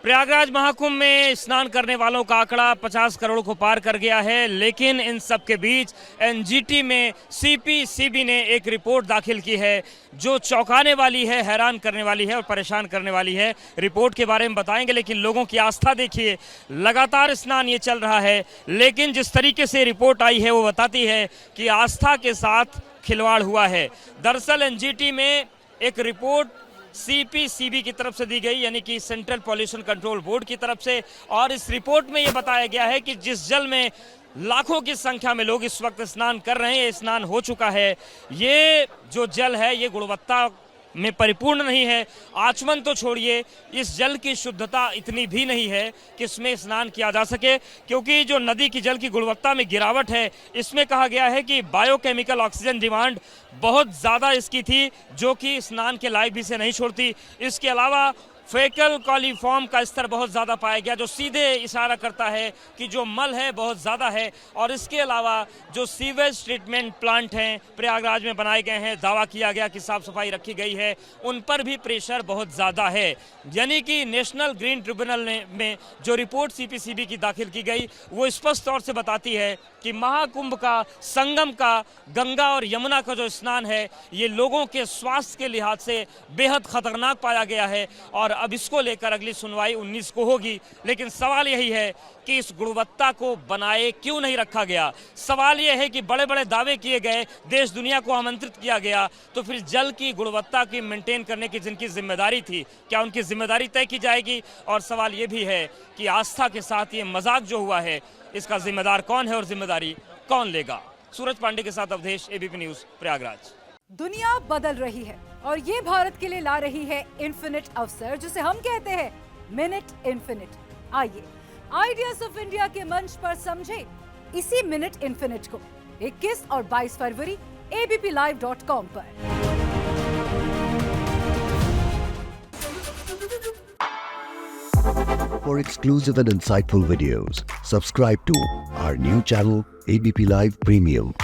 प्रयागराज महाकुंभ में स्नान करने वालों का आंकड़ा 50 करोड़ को पार कर गया है, लेकिन इन सब के बीच एनजीटी में सीपीसीबी ने एक रिपोर्ट दाखिल की है जो चौंकाने वाली है, हैरान करने वाली है और परेशान करने वाली है। रिपोर्ट के बारे में बताएंगे, लेकिन लोगों की आस्था देखिए, लगातार स्नान ये चल रहा है, लेकिन जिस तरीके से रिपोर्ट आई है वो बताती है कि आस्था के साथ खिलवाड़ हुआ है। दरअसल एनजीटी में एक रिपोर्ट सीपीसीबी की तरफ से दी गई, यानी कि सेंट्रल पॉल्यूशन कंट्रोल बोर्ड की तरफ से, और इस रिपोर्ट में यह बताया गया है कि जिस जल में लाखों की संख्या में लोग इस वक्त स्नान कर रहे हैं, स्नान हो चुका है, ये जो जल है ये गुणवत्ता में परिपूर्ण नहीं है। आचमन तो छोड़िए, इस जल की शुद्धता इतनी भी नहीं है कि इसमें स्नान किया जा सके, क्योंकि जो नदी की जल की गुणवत्ता में गिरावट है, इसमें कहा गया है कि बायोकेमिकल ऑक्सीजन डिमांड बहुत ज़्यादा इसकी थी, जो कि स्नान के लायक भी से नहीं छोड़ती। इसके अलावा फेकल कॉलीफॉर्म का स्तर बहुत ज़्यादा पाया गया, जो सीधे इशारा करता है कि जो मल है बहुत ज़्यादा है। और इसके अलावा जो सीवेज ट्रीटमेंट प्लांट हैं प्रयागराज में बनाए गए हैं, दावा किया गया कि साफ़ सफाई रखी गई है, उन पर भी प्रेशर बहुत ज़्यादा है। यानी कि नेशनल ग्रीन ट्रिब्यूनल में जो रिपोर्ट सीपीसीबी की दाखिल की गई वो स्पष्ट तौर से बताती है कि महाकुंभ का, संगम का, गंगा और यमुना का जो स्नान है ये लोगों के स्वास्थ्य के लिहाज से बेहद खतरनाक पाया गया है। और अब इसको लेकर अगली सुनवाई 19 को होगी, लेकिन सवाल यही है कि इस गुणवत्ता को बनाए क्यों नहीं रखा गया। सवाल यह है कि बड़े बड़े दावे किए गए, देश दुनिया को आमंत्रित किया गया, तो फिर जल की गुणवत्ता की मेंटेन करने की जिनकी जिम्मेदारी थी, क्या उनकी जिम्मेदारी तय की जाएगी? और सवाल यह भी है कि आस्था के साथ ये मजाक जो हुआ है, इसका जिम्मेदार कौन है और जिम्मेदारी कौन लेगा? सूरज पांडे के साथ अवधेश, एबीपी न्यूज, प्रयागराज। दुनिया बदल रही है और ये भारत के लिए ला रही है इन्फिनिट अवसर, जिसे हम कहते हैं मिनट इन्फिनिट। आइए आइडियाज ऑफ इंडिया के मंच पर समझे इसी मिनट इन्फिनिट को 21 और 22 फरवरी abplive.com पर। For exclusive and insightful videos, subscribe to our new channel ABP Live Premium.